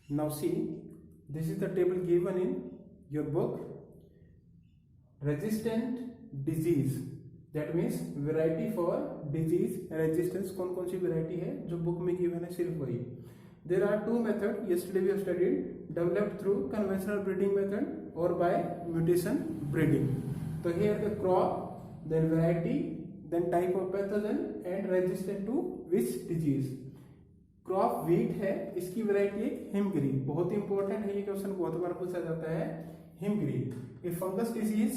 Now see, this is the table given in your book. Resistant disease, that means variety for disease resistance. कौन कौन सी variety है जो book में given है, सिर्फ वही. There are two methods yesterday we have studied, developed through conventional breeding method or by mutation breeding. So here the crop, then variety, then type of pathogen and resistant to which disease. Crop wheat है, इसकी variety एक हिमगिरी. बहुत ही important है, ये question बहुत बार पूछा जाता है. हिमगिरी ये फंगस डिजीज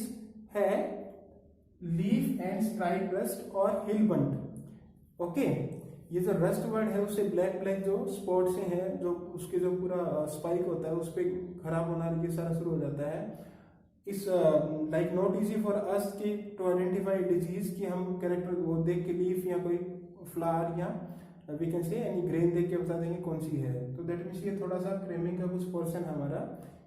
है, लीफ एंड स्ट्राइप रस्ट और हिलबंट. ओके, ये जो रस्ट वर्ड है उससे ब्लैक ब्लैक जो स्पॉट से है, जो उसके जो पूरा स्पाइक होता है उस पर खराब होना ये सारा शुरू हो जाता है. इस like not easy for us की टू आइडेंटिफाई डिजीज कि हम कैरेक्टर वो देख के लीफ या कोई फ्लावर या we can say any grain देख के बता देंगे कौन सी है. तो दैट मीन्स ये थोड़ा सा क्रेमिंग का कुछ पोर्शन हमारा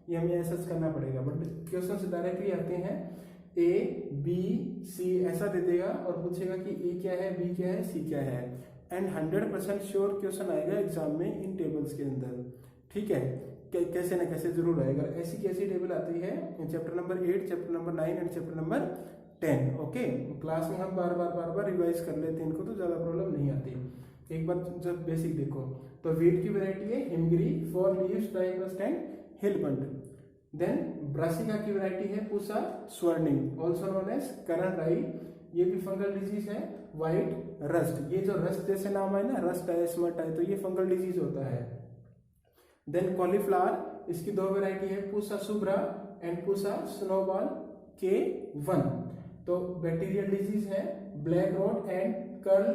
ये हमें ऐसा करना पड़ेगा. बट क्वेश्चन डायरेक्टली आते हैं ए बी सी ऐसा दे देगा और पूछेगा कि ए क्या है, बी क्या है, सी क्या है. एंड 100% श्योर क्वेश्चन आएगा एग्जाम में इन टेबल्स के अंदर. ठीक है, कैसे ना कैसे जरूर आएगा. ऐसी कैसी टेबल आती है chapter number 8, chapter number 9 and chapter number 10. Okay, class में हम बार बार रिवाइज कर लेते हैं इनको, तो ज्यादा प्रॉब्लम नहीं आती. एक बार जब बेसिक देखो तो वीट की वैरायटी है Himgiri, for leaves, stripe rust and hill bunt. Then brassica की वैरायटी है पूसा स्वर्णिम, ऑल्सो नोन एज करण राई. ये भी फंगल डिजीज है. व्हाइट रस्ट, ये जो रस्ट जैसे नाम है ना, रस्ट है, स्मट है, तो ये फंगल डिजीज होता है. देन कॉलीफ्लावर, इसकी दो वैरायटी है, Pusa Shubhra and Pusa snowball K1. तो बैक्टीरियल डिजीज है. Black rot and curl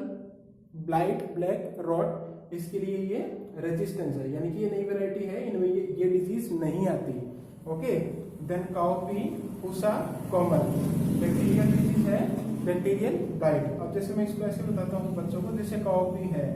blight black rot, इसके लिए ये रेजिस्टेंस है, यानी कि ये नई वैरायटी है, इनमें ये डिजीज नहीं आती. Okay, then cowpea Pusa common, bacterial disease है, बैक्टीरियल बाइट. अब जैसे मैं इसको ऐसे बताता हूँ बच्चों को, जैसे काउपी है,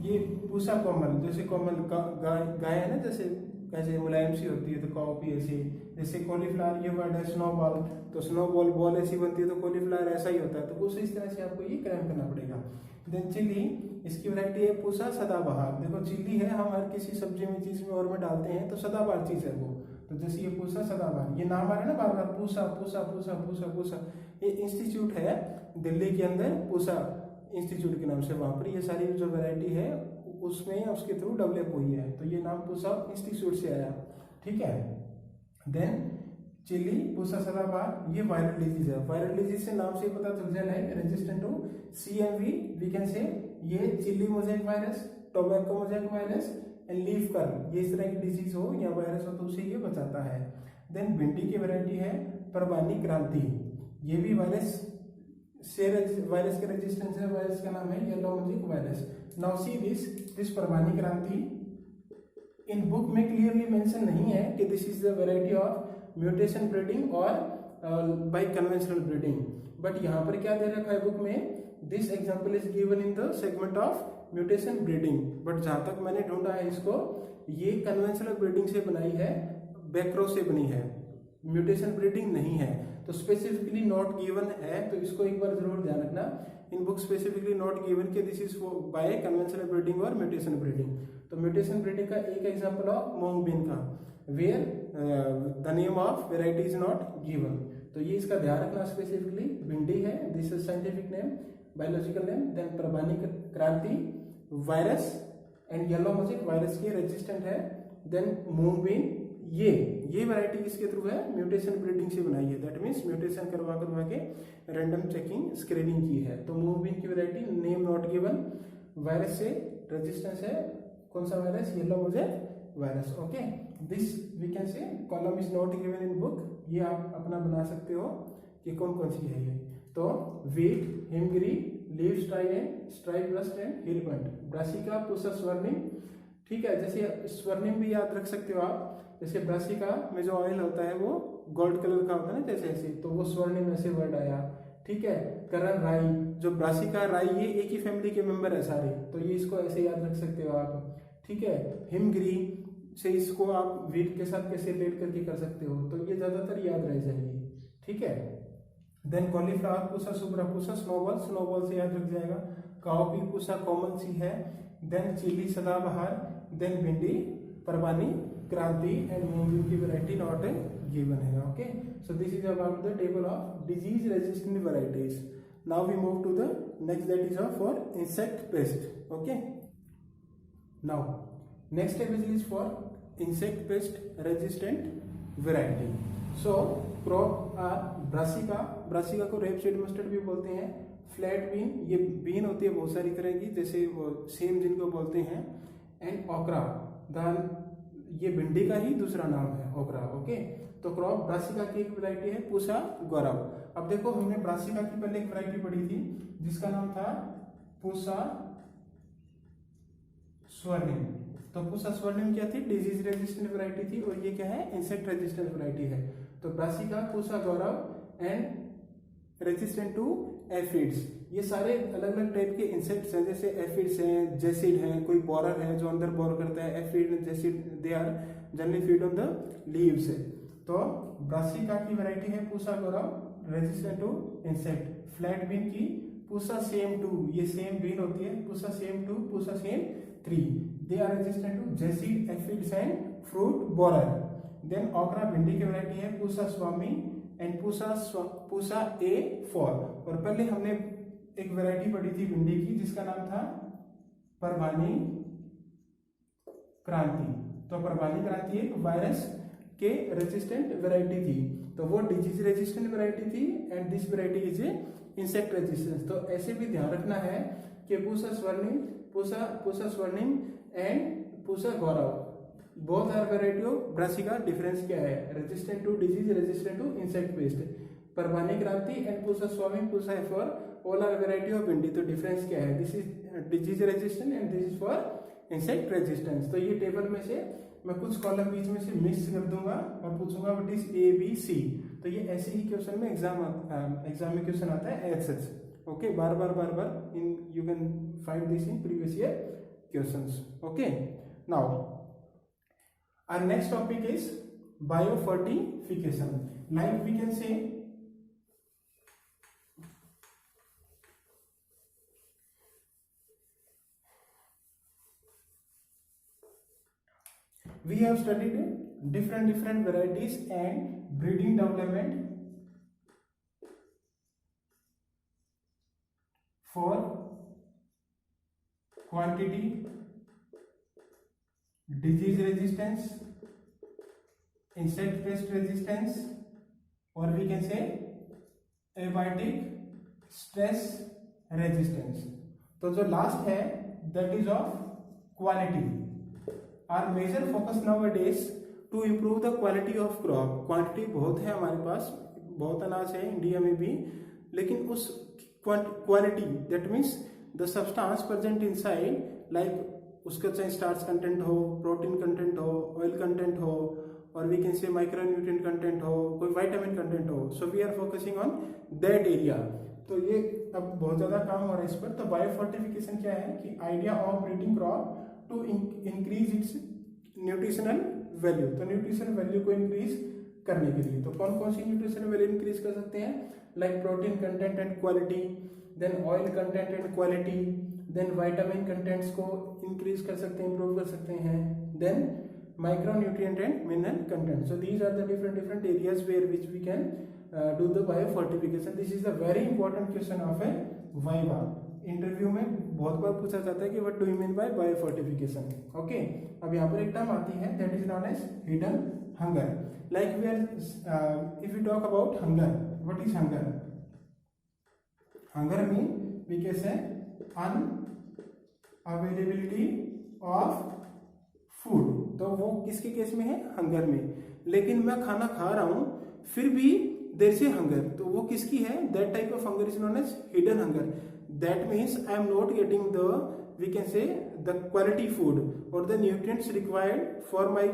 ये पूसा कॉमन, जैसे कॉमन गाय है ना, जैसे कैसे मुलायम सी होती है तो काउपी ऐसी. जैसे कॉलीफ्लावर ये वर्ड है स्नोबॉल, तो स्नोबॉल बॉल ऐसी बनती है, तो कॉलीफ्लावर ऐसा ही होता है. तो उस इस तरह से आपको ये क्रैम करना पड़ेगा. देन चिली, इसकी वैरायटी है पूसा सदाबहार. देखो चिली है, हम हर किसी सब्जी में चीज में और में डालते हैं, तो सदाबहार चीज है वो. तो जैसे ये पूसा सदाबहार, ये नाम आ रहा है ना बार बार, पूसा पूसा पूसा पूसा पूसा. ये इंस्टीट्यूट है दिल्ली के अंदर, पूसा इंस्टीट्यूट के नाम से. वहां पर ये सारी जो वैरायटी है उसमें उसके थ्रू डेवलप हुई है, तो ये नाम पूसा इंस्टीट्यूट से आया. ठीक है. देन चिली पूसा सदाबहार, ये वायरल डिजीज है. वायरल डिजीज से नाम से पता चल जाए, like resistant to CMV, we can say ये chilli mosaic virus, tobacco mosaic virus and leaf curl, ये इस तरह की डिजीज हो या वायरस हो तो उसे ये बचाता है. देन भिंडी की वैरायटी है परवानी क्रांति, ये भी वायरस के रेजिस्टेंस है. वायरस का नाम है yellow mosaic virus. Now see this Parwani क्रांति इन बुक में क्लियरली मेंशन नहीं है कि this is the variety of mutation breeding और बाय कन्वेंशनल ब्रीडिंग. बट यहाँ पर क्या दे रखा है बुक में, this example is given in the segment of mutation breeding. But जहां तक मैंने ढूंढा है इसको, ये कन्वेंशनल ब्रीडिंग से बनाई है, बैक्रो से बनी है, म्यूटेशन ब्रीडिंग नहीं है. तो स्पेसिफिकली नॉट गिवन है, तो इसको एक बार जरूर ध्यान रखना. In book specifically not given कि this is by conventional breeding और म्यूटेशन ब्रीडिंग. तो म्यूटेशन ब्रीडिंग का एक एग्जांपल ऑफ मूंग बीन का, where the name of variety is not given. तो ये इसका ध्यान रखना. स्पेसिफिकली भिंडी है, this is scientific name, biological name. Then Parbhani Kranti virus and yellow mosaic virus के रेजिस्टेंट है. देन मूंग बीन, ये वैरायटी किसके थ्रू है, म्यूटेशन ब्रीडिंग से बनाई है. दैट मीन्स म्यूटेशन करवा के रैंडम चेकिंग स्क्रीनिंग की है. तो मूंग बीन की variety name not given, virus से रेजिस्टेंस है. कौन सा virus, yellow mosaic virus. Okay, this we can say column is not given in book. ये आप अपना बना सकते हो कि कौन कौन सी है ये. तो wheat, Himgiri, leaf stripe rust and hill bunt. Brassica Pusa Swarnim. ठीक है, जैसे स्वर्णिम भी याद रख सकते हो आप. जैसे ब्रासिका में जो ऑयल होता है वो गोल्ड कलर का होता है ना, जैसे ऐसे, तो वो स्वर्णिम ऐसे वर्ड आया. ठीक है. करण राई, जो ब्रासिका राई, ये एक ही फैमिली के मेंबर है सारे, तो ये इसको ऐसे याद रख सकते हो आप. ठीक है. हिमगिरी से इसको आप वीट के साथ कैसे रिलेट करके कर सकते हो, तो ये ज्यादातर याद रह जाएगी. ठीक है. Then cauliflower Pusa Shubhra Pusa snowball से याद रख जाएगा. काउपी पूसा कॉमन सी है. देन चिली सदाबहार. देन भिंडी परवानी, क्रांति एंड मोमबिन की वैरायटी नॉट गिवन है. Okay, so this is about the table of disease resistant varieties. Now we move to the next, that is for insect pest. Okay, now next table is for insect pest resistant variety. So crop are brassica. Brassica को rapeseed mustard भी बोलते हैं. Flat bean, ये been होती है बहुत सारी तरह की, जैसे वो सेम जिनको बोलते हैं. एंड ओकरा, दाल, ये भिंडी का ही दूसरा नाम है ओकरा. ओके, तो क्रॉप ब्रासिका की एक वैरायटी है पूसा गौरव. अब देखो, हमने ब्रासिका की पहले एक वैरायटी पढ़ी थी जिसका नाम था पूसा स्वर्णिम. तो पूसा स्वर्णिम क्या थी? डिजीज रेजिस्टेंट वैरायटी थी. और ये क्या है? इंसेक्ट रेजिस्टेंट वैरायटी है. तो brassica, Pusa Gaurav and resistant to aphids. ये सारे अलग अलग टाइप के इंसेक्ट्स हैं, जैसे एफिड्स हैं, जेसिड हैं, कोई बोरर है जो अंदर बोर करता है. Aphid, jassid, they are generally feed on the leaves. तो ब्रासिका की वैरायटी है Pusa Gaurav, resistant to insect. Flat bean की पूसा सेम 2, ये सेम बीन होती है. Pusa Sem 2, Pusa Sem 3, they are resistant to jassid, aphids and fruit borer. Then okra भिंडी की वैरायटी है पूसा स्वामी एंड पूसा A4. और पहले हमने एक वैरायटी पढ़ी थी भिंडी की जिसका नाम था परवानी क्रांति. तो परवानी क्रांति एक वायरस के रेजिस्टेंट वैरायटी थी. तो वो डिजीज रेजिस्टेंट वैरायटी थी and this variety is insect resistance. तो ऐसे भी ध्यान रखना है कि Pusa Swarnim and Pusa Gaurav, both are variety of brassica. Difference क्या है? Resistant to disease, resistant to insect pest. Parbhani Kranti and Pusa Swami, Pusa F4, all are variety of bhindi. तो डिफरेंस क्या है? This is disease resistant and this is for insect resistance. तो ये table में से मैं कुछ कॉलम बीच में से मिक्स कर दूंगा और पूछूंगा व्हाट इज ABC. तो ये ऐसे ही क्वेश्चन में एग्जाम में क्वेश्चन आता है एज सच. ओके, बार बार in you can find this in previous year questions. Okay, now our next topic is biofortification. Like we can say we have studied different varieties and breeding development for quantity, disease resistance, insect pest resistance, or we can say abiotic stress resistance. तो जो last है that is of quality. Our major focus nowadays to improve the quality of crop. Quantity बहुत है हमारे पास, बहुत अनाज है India में भी, लेकिन उस quality that means the substance present inside, like उसका चाहे स्टार्च कंटेंट हो, प्रोटीन कंटेंट हो, ऑयल कंटेंट हो, और we can say micronutrient content हो, कोई विटामिन कंटेंट हो. So we are focusing on that area. तो ये अब बहुत ज़्यादा काम हो रहा है इस पर. तो बायोफोर्टिफिकेशन क्या है कि idea of breeding crop to increase its nutritional value. तो न्यूट्रिशन वैल्यू को इंक्रीज करने के लिए तो कौन कौन सी न्यूट्रिशन वैल्यू इंक्रीज कर सकते हैं? Like protein content and quality, then oil content and quality, then vitamin contents को इंक्रीज कर सकते हैं, इंप्रूव कर सकते हैं, then micronutrient and mineral content. So these are the different areas where which we can do the biofortification. This is a very important question of a viva. Interview में बहुत बार पूछा जाता है कि what do you mean by biofortification. Okay, अब यहाँ पर एक टर्म आती है that is known as hidden hunger. Like we are if you talk about hunger, what is hunger? Hunger mean we can say unavailability of food. तो वो किसके case में है? हंगर में. लेकिन मैं खाना खा रहा हूं फिर भी देर से हंगर, तो वो किसकी है? That type of hunger is known as hidden hunger. That means I am not getting the, we can say the quality food और the nutrients required for my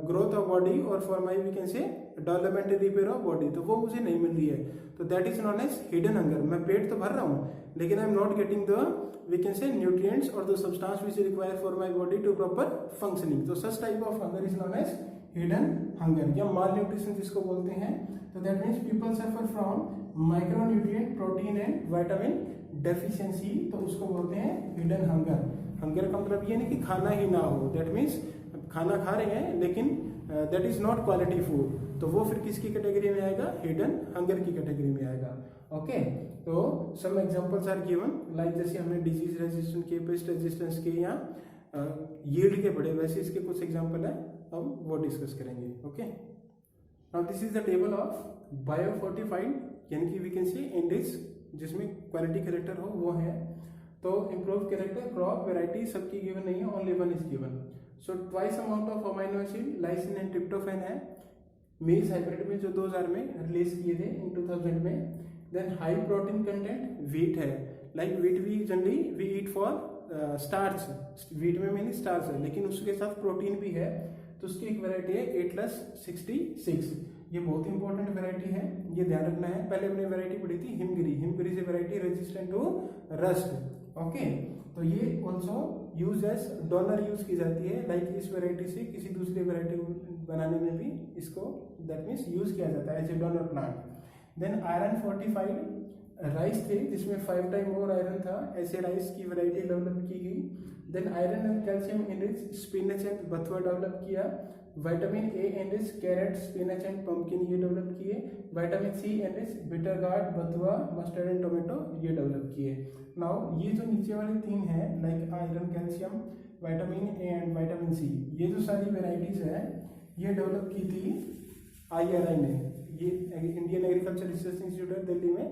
growth of body और for my we can say development and repair of body. तो वो मुझे नहीं मिल रही है, तो that is known as hidden hunger. मैं पेट तो भर रहा हूँ लेकिन I am not getting the we can say nutrients or the substance which is required for my body to proper functioning. So such type of hunger is known as hidden hunger या malnutrition जिसको बोलते हैं. तो that means people suffer from micronutrient, protein and vitamin deficiency. तो उसको बोलते हैं hidden hunger. Hunger का मतलब ये नहीं कि खाना ही ना हो, that means खाना खा रहे हैं लेकिन that is not quality food, तो वो फिर किसकी कैटेगरी में आएगा, हिडन हंगर की कैटेगरी में आएगा। ओके, तो some examples are given like जैसे हमने डिजीज रेजिस्टेंस के, पेस्ट रेजिस्टेंस के या यील्ड के पढ़े, वैसे इसके कुछ एग्जांपल है, हम वो डिस्कस करेंगे। Okay, now this is the table of biofortified यानी कि वी कैन से इंडेक्स जिसमें क्वालिटी कैरेक्टर हो वो है। तो इम्प्रूव कैरेक्टर, क्रॉप, वेराइटी सबकी गिवन नहीं है, only one is given. So twice amount of amino acid lysine and tryptophan है मेज हाइब्रिड में जो 2000 में रिलीज किए थे इन 2000 में। Then high protein content wheat है, like wheat we generally we eat for starch, wheat में मेनली स्टार्च है लेकिन उसके साथ प्रोटीन भी है, तो उसकी एक वैरायटी है 8+66, ये बहुत इंपॉर्टेंट वैरायटी है, ये ध्यान रखना है। पहले हमने वैरायटी पढ़ी थी हिमगिरी, हिमगिरी से variety resistant to rust. Okay, तो ये also use as donor use की जाती है, लाइक इस वैरायटी से किसी दूसरी वैरायटी बनाने में भी इसको दैट मीन्स यूज किया जाता है as a donor plant. Then iron fortified rice थे जिसमें 5 टाइम और आयरन था, ऐसे राइस की वैरायटी डेवलप की गई। Then iron and calcium enrich spinach and bathua develop किया। Vitamin A enrich carrot, spinach and pumpkin ये डेवलप किए। Vitamin C enrich bitter gourd, bathua, mustard and tomato ये डेवलप किए। नाउ ये जो नीचे वाले 3 हैं like iron, calcium, vitamin A and vitamin C, ये जो सारी वेराइटीज है ये डेवलप की थी IRI ने, ये इंडियन एग्रीकल्चर रिसर्च इंस्टीट्यूट है दिल्ली में,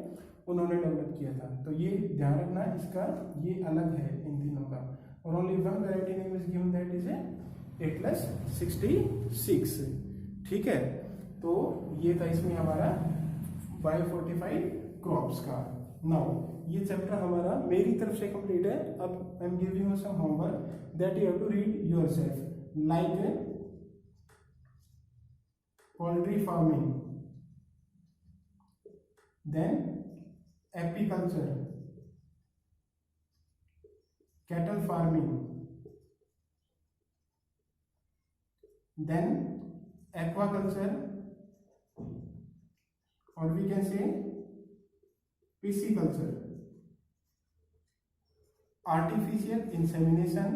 उन्होंने डेवलप किया था। तो ये ध्यान रखना, इसका ये अलग है इन तीनों का। और only one variety name is given that is 8+66। ठीक है, तो ये था इसमें हमारा बायोफोर्टिफाइड क्रॉप्स का। नाउ ये चैप्टर हमारा मेरी तरफ से कंप्लीट है। अब I am giving you some homework that you have to read yourself, like poultry farming, then apiculture, cattle farming, then aquaculture, or we can say pisciculture, artificial insemination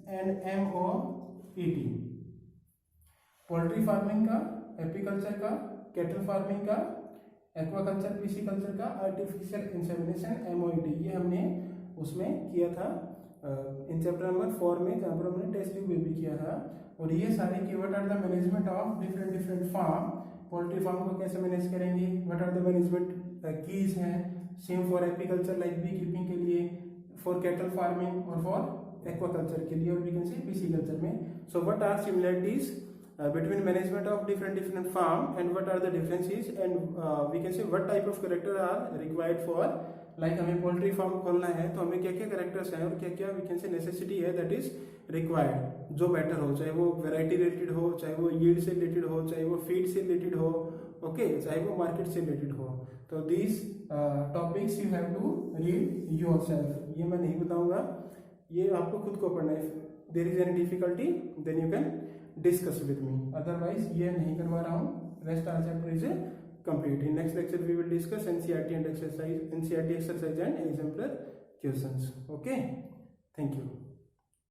and MOET। Poultry farming का, apiculture का, cattle farming का, aquaculture, pisciculture का, artificial insemination, MOET, ये हमने उसमें किया था in chapter number 4 में, जहाँ पर हमने टेस्ट ट्यूब भी किया था। और ये सारे की what are the management of different farm, poultry farm को कैसे मैनेज करेंगे, what are the management keys हैं, same for apiculture like bee keeping के लिए, फॉर कैटल फार्मिंग और फॉर एक्वाकल्चर के लिए, और वी कैन से पिसीकल्चर में। So what are similarities between management of different farm and what are the differences, and we can say what type of character are required for, like हमें poultry farm खोलना है तो हमें क्या क्या characters हैं और क्या क्या वी कैन से नेसेसिटी है दैट इज रिक्वायर्ड जो बेटर हो, चाहे वो वैरायटी रिलेटेड हो, चाहे वो यील्ड से रिलेटेड हो, चाहे वो फीड से रिलेटेड हो, ओके, चाहे वो मार्केट से रिलेटेड हो। तो these topics you have to read yourself, ये मैं नहीं बताऊंगा, ये आपको खुद को पढ़ना है। There is any difficulty then you can discuss with me, otherwise ये नहीं करवा रहा हूँ। Rest our chapter is complete. In next lecture we will discuss NCERT and exercise, NCERT exercise and exemplar questions. Okay, thank you.